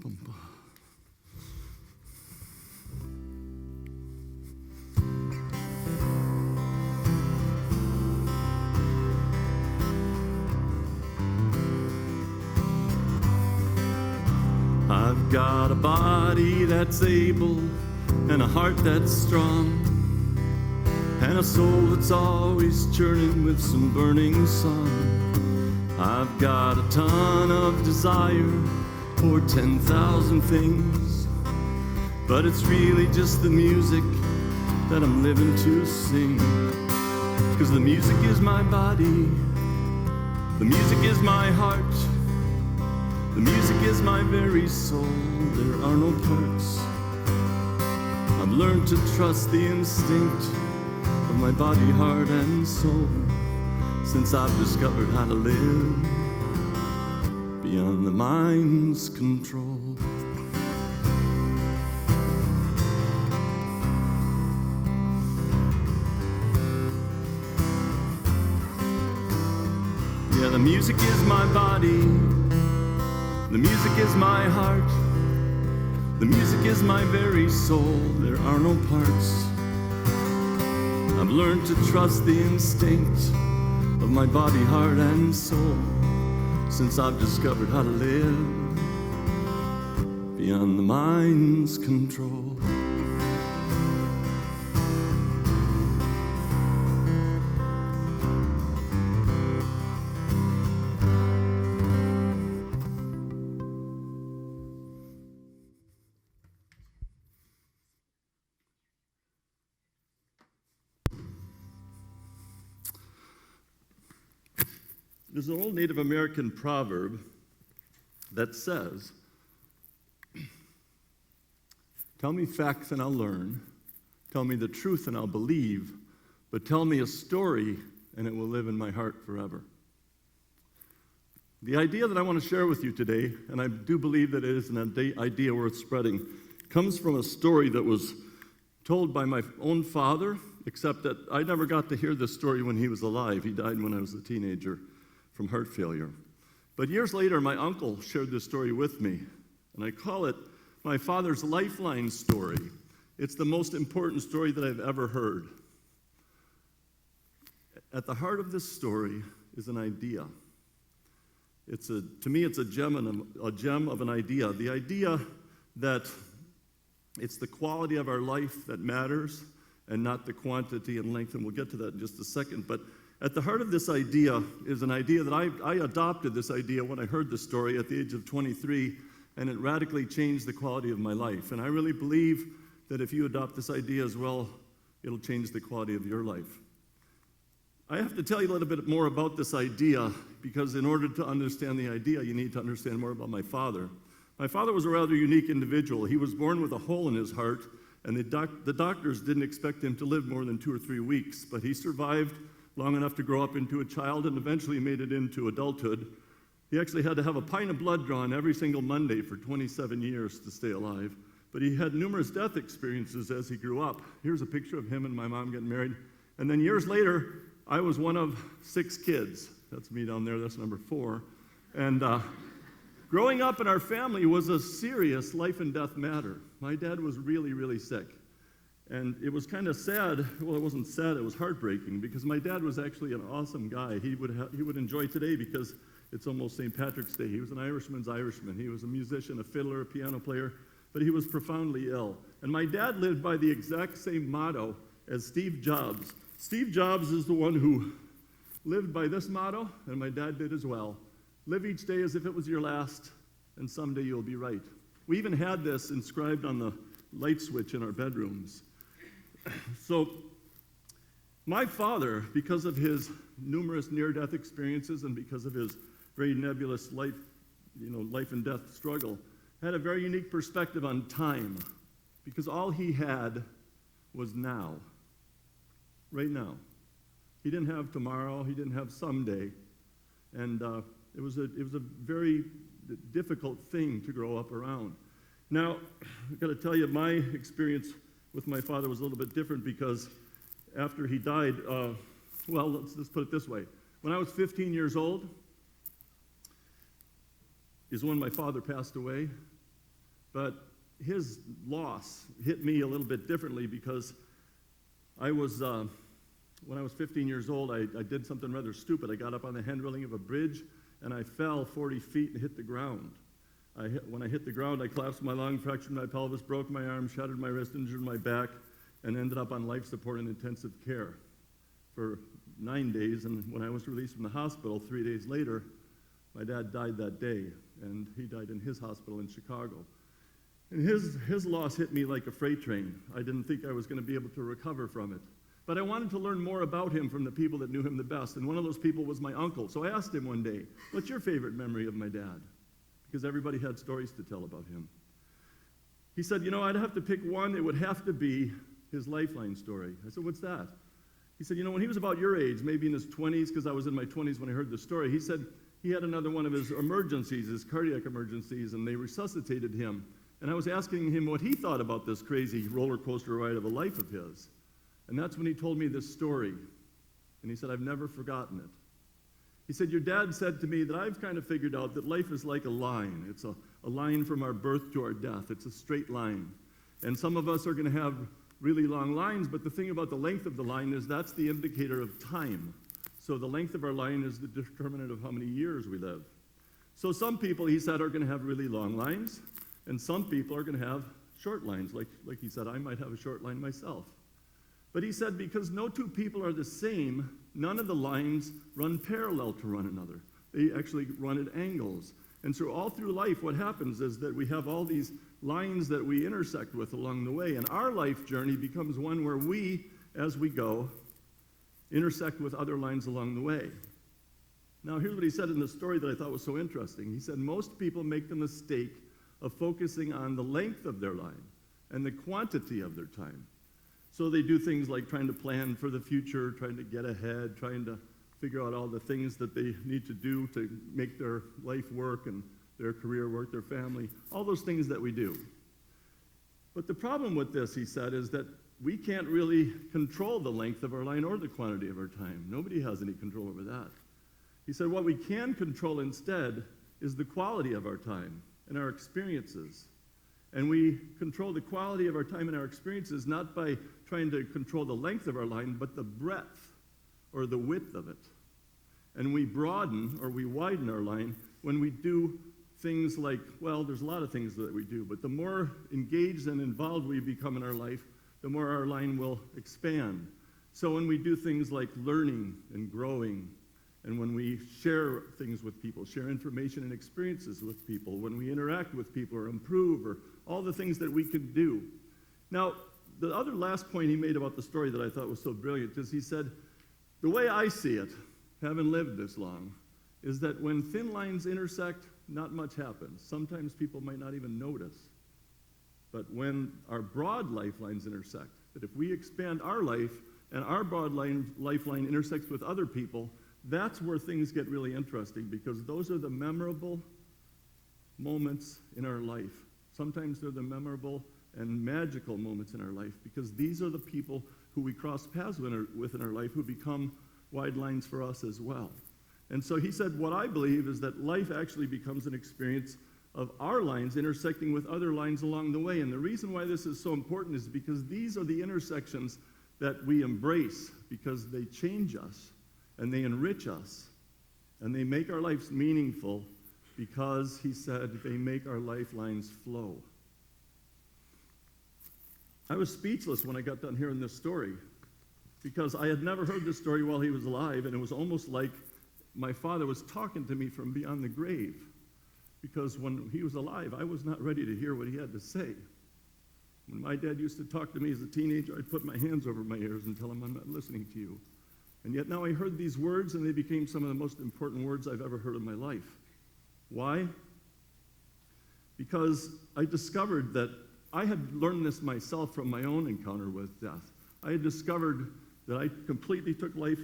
I've got a body that's able and a heart that's strong and a soul that's always churning with some burning song. I've got a ton of desire for 10,000 things, but it's really just the music that I'm living to sing. 'Cause the music is my body, the music is my heart, the music is my very soul, there are no parts. I've learned to trust the instinct of my body, heart, and soul since I've discovered how to live beyond the mind's control. Yeah, the music is my body, the music is my heart, the music is my very soul, there are no parts. I've learned to trust the instinct of my body, heart, and soul since I've discovered how to live beyond the mind's control. There's an old Native American proverb that says, "Tell me facts and I'll learn. Tell me the truth and I'll believe. But tell me a story and it will live in my heart forever." The idea that I want to share with you today, and I do believe that it is an idea worth spreading, comes from a story that was told by my own father, except that I never got to hear this story when he was alive. He died when I was a teenager from heart failure. But years later, my uncle shared this story with me, and I call it my father's lifeline story. It's the most important story that I've ever heard. At the heart of this story is an idea. To me, it's a gem of an idea. The idea that it's the quality of our life that matters and not the quantity and length, and we'll get to that in just a second. But at the heart of this idea is an idea that I adopted this idea when I heard the story at the age of 23, and it radically changed the quality of my life. And I really believe that if you adopt this idea as well, it'll change the quality of your life. I have to tell you a little bit more about this idea, because in order to understand the idea, you need to understand more about my father. My father was a rather unique individual. He was born with a hole in his heart, and the doctors didn't expect him to live more than 2 or 3 weeks, but he survived long enough to grow up into a child and eventually made it into adulthood. He actually had to have a pint of blood drawn every single Monday for 27 years to stay alive, but he had numerous death experiences as he grew up. Here's a picture of him and my mom getting married. And then years later, I was one of 6 kids. That's me down there, that's number 4. And growing up in our family was a serious life and death matter. My dad was really, really sick. And it was kind of sad. Well, it wasn't sad, it was heartbreaking, because my dad was actually an awesome guy. He would enjoy today because it's almost St. Patrick's Day. He was an Irishman's Irishman. He was a musician, a fiddler, a piano player, but he was profoundly ill. And my dad lived by the exact same motto as Steve Jobs. Steve Jobs is the one who lived by this motto, and my dad did as well. Live each day as if it was your last, and someday you'll be right. We even had this inscribed on the light switch in our bedrooms. So my father, because of his numerous near-death experiences and because of his very nebulous life and death struggle, had a very unique perspective on time, because all he had was now, right now. He didn't have tomorrow, he didn't have someday, and it was a very difficult thing to grow up around. Now, I've got to tell you, my experience with my father was a little bit different, because after he died, let's put it this way. When I was 15 years old is when my father passed away, But his loss hit me a little bit differently because I was, when I was 15 years old, I did something rather stupid. I got up on the hand railing of a bridge, and I fell 40 feet and hit the ground. When I hit the ground, I collapsed my lung, fractured my pelvis, broke my arm, shattered my wrist, injured my back, and ended up on life support and intensive care for 9 days. And when I was released from the hospital 3 days later, my dad died that day, and he died in his hospital in Chicago. And his loss hit me like a freight train. I didn't think I was going to be able to recover from it. But I wanted to learn more about him from the people that knew him the best, and one of those people was my uncle. So I asked him one day, "What's your favorite memory of my dad?" Because everybody had stories to tell about him. He said, I'd have to pick one. It would have to be his lifeline story. I said, "What's that?" He said, when he was about your age, maybe in his 20s, because I was in my 20s when I heard the story, he said he had another one of his emergencies, his cardiac emergencies, and they resuscitated him. And I was asking him what he thought about this crazy roller coaster ride of a life of his. And that's when he told me this story. And he said, "I've never forgotten it." He said, "Your dad said to me that I've kind of figured out that life is like a line. It's a line from our birth to our death. It's a straight line. And some of us are going to have really long lines, but the thing about the length of the line is that's the indicator of time. So the length of our line is the determinant of how many years we live. So some people," he said, "are going to have really long lines, and some people are going to have short lines. Like he said, I might have a short line myself." But he said, because no two people are the same, none of the lines run parallel to one another. They actually run at angles. And so all through life, what happens is that we have all these lines that we intersect with along the way, and our life journey becomes one where we, as we go, intersect with other lines along the way. Now, here's what he said in the story that I thought was so interesting. He said, most people make the mistake of focusing on the length of their line and the quantity of their time. So they do things like trying to plan for the future, trying to get ahead, trying to figure out all the things that they need to do to make their life work and their career work, their family, all those things that we do. But the problem with this, he said, is that we can't really control the length of our line or the quantity of our time. Nobody has any control over that. He said what we can control instead is the quality of our time and our experiences. And we control the quality of our time and our experiences not by trying to control the length of our line, but the breadth or the width of it. And we broaden or we widen our line when we do things like, well, there's a lot of things that we do, but the more engaged and involved we become in our life, the more our line will expand. So when we do things like learning and growing, and when we share things with people, share information and experiences with people, when we interact with people or improve, or all the things that we can do. Now, the other last point he made about the story that I thought was so brilliant is he said, the way I see it, having lived this long, is that when thin lines intersect, not much happens. Sometimes people might not even notice. But when our broad lifelines intersect, that if we expand our life and our broad lifeline intersects with other people, that's where things get really interesting, because those are the memorable moments in our life. Sometimes they're the memorable and magical moments in our life, because these are the people who we cross paths with in our life who become wide lines for us as well. And so he said, what I believe is that life actually becomes an experience of our lines intersecting with other lines along the way. And the reason why this is so important is because these are the intersections that we embrace, because they change us and they enrich us and they make our lives meaningful, because he said they make our lifelines flow. I was speechless when I got done hearing this story, because I had never heard this story while he was alive, and it was almost like my father was talking to me from beyond the grave, because when he was alive, I was not ready to hear what he had to say. When my dad used to talk to me as a teenager, I'd put my hands over my ears and tell him, I'm not listening to you. And yet now I heard these words, and they became some of the most important words I've ever heard in my life. Why? Because I discovered that I had learned this myself from my own encounter with death. I had discovered that I completely took life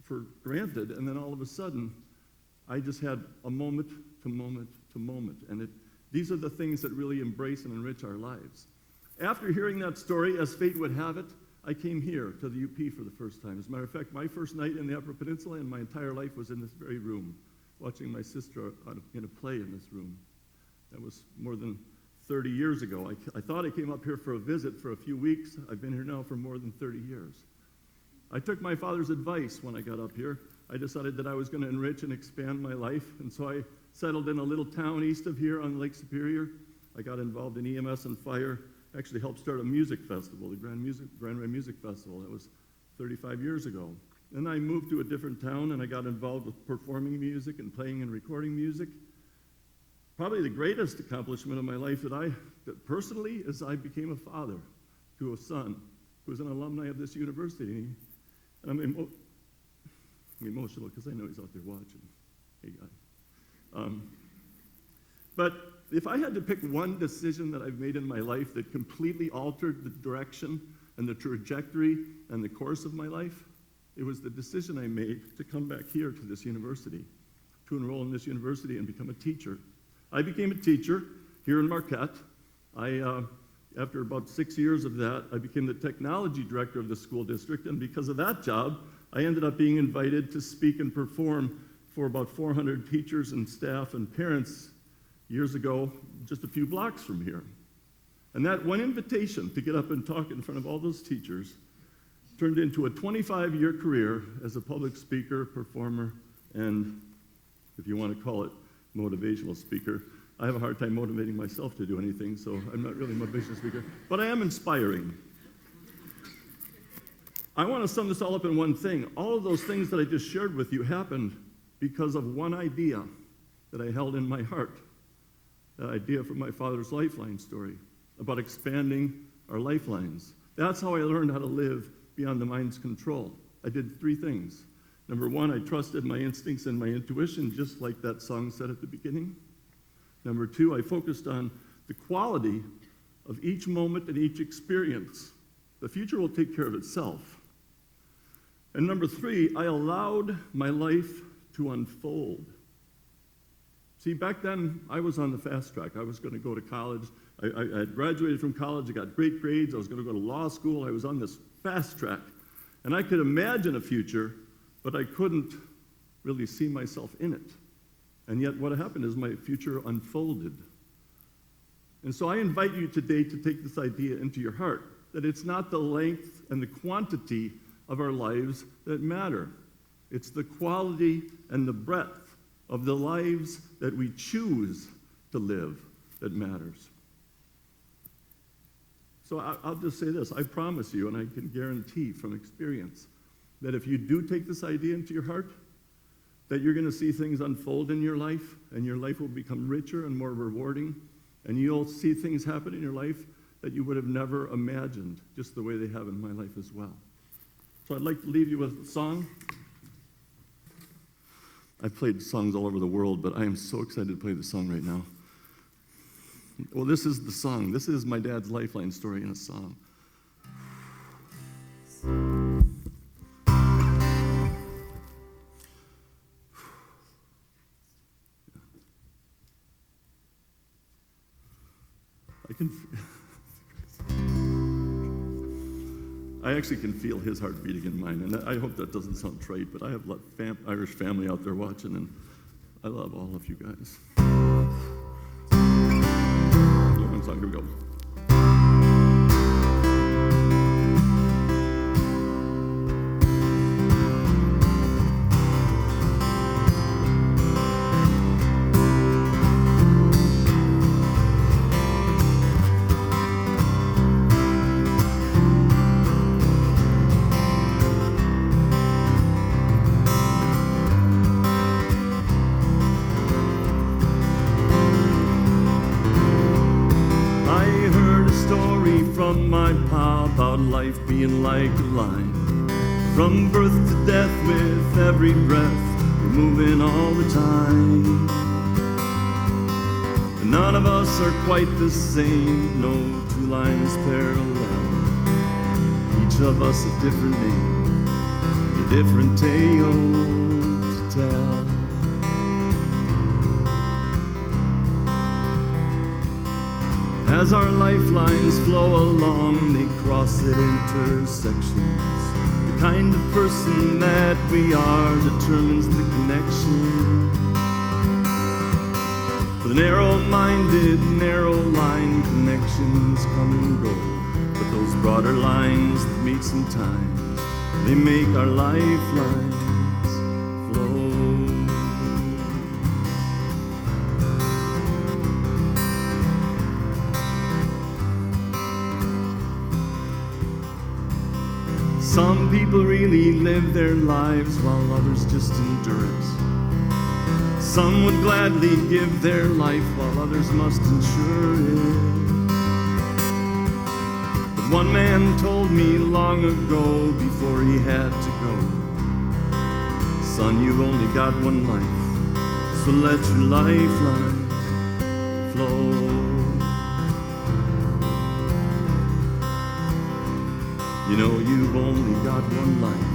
for granted, and then all of a sudden, I just had a moment to moment to moment. And these are the things that really embrace and enrich our lives. After hearing that story, as fate would have it, I came here to the UP for the first time. As a matter of fact, my first night in the Upper Peninsula and my entire life was in this very room, watching my sister in a play in this room. That was more than 30 years ago. I thought I came up here for a visit for a few weeks. I've been here now for more than 30 years. I took my father's advice when I got up here. I decided that I was going to enrich and expand my life, and so I settled in a little town east of here on Lake Superior. I got involved in EMS and fire, actually helped start a music festival, the Grand Ray Music Festival. That was 35 years ago. Then I moved to a different town, and I got involved with performing music and playing and recording music. Probably the greatest accomplishment of my life that personally is I became a father to a son who's an alumni of this university. And I'm emotional because I know he's out there watching. Hey, guy. But if I had to pick one decision that I've made in my life that completely altered the direction and the trajectory and the course of my life, it was the decision I made to come back here to this university, to enroll in this university and become a teacher. I became a teacher here in Marquette. After about 6 years of that, I became the technology director of the school district, and because of that job, I ended up being invited to speak and perform for about 400 teachers and staff and parents years ago, just a few blocks from here. And that one invitation to get up and talk in front of all those teachers turned into a 25-year career as a public speaker, performer, and, if you want to call it, motivational speaker. I have a hard time motivating myself to do anything, so I'm not really a motivational speaker, but I am inspiring. I want to sum this all up in one thing. All of those things that I just shared with you happened because of one idea that I held in my heart, that idea from my father's lifeline story about expanding our lifelines. That's how I learned how to live beyond the mind's control. I did 3 things. Number 1, I trusted my instincts and my intuition, just like that song said at the beginning. Number 2, I focused on the quality of each moment and each experience. The future will take care of itself. And number 3, I allowed my life to unfold. See, back then, I was on the fast track. I was going to go to college. I had graduated from college. I got great grades. I was going to go to law school. I was on this fast track. And I could imagine a future, but I couldn't really see myself in it. And yet what happened is my future unfolded. And so I invite you today to take this idea into your heart, that it's not the length and the quantity of our lives that matter. It's the quality and the breadth of the lives that we choose to live that matters. So I'll just say this. I promise you, and I can guarantee from experience, that if you do take this idea into your heart, that you're going to see things unfold in your life, and your life will become richer and more rewarding, and you'll see things happen in your life that you would have never imagined, just the way they have in my life as well. So I'd like to leave you with a song. I've played songs all over the world, but I am so excited to play the song right now. Well, this is the song. This is my dad's lifeline story in a song. I actually can feel his heart beating in mine, and I hope that doesn't sound trite, but I have a Irish family out there watching, and I love all of you guys. One song, here we go. From my pa about life being like a line, from birth to death with every breath, we're moving all the time. And none of us are quite the same, no 2 lines parallel, each of us a different name, a different tale to tell. As our lifelines flow along, they cross at intersections. The kind of person that we are determines the connection. For the narrow-minded, narrow line connections come and go, but those broader lines that meet sometimes, they make our lifelines flow. Some people really live their lives while others just endure it. Some would gladly give their life while others must ensure it. But one man told me long ago before he had to go, son, you've only got one life, so let your lifelines flow. You know you've only got one life,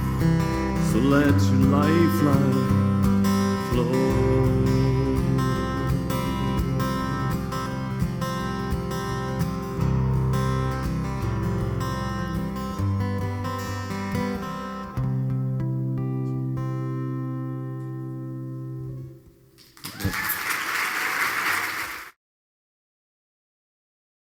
so let your lifeline flow.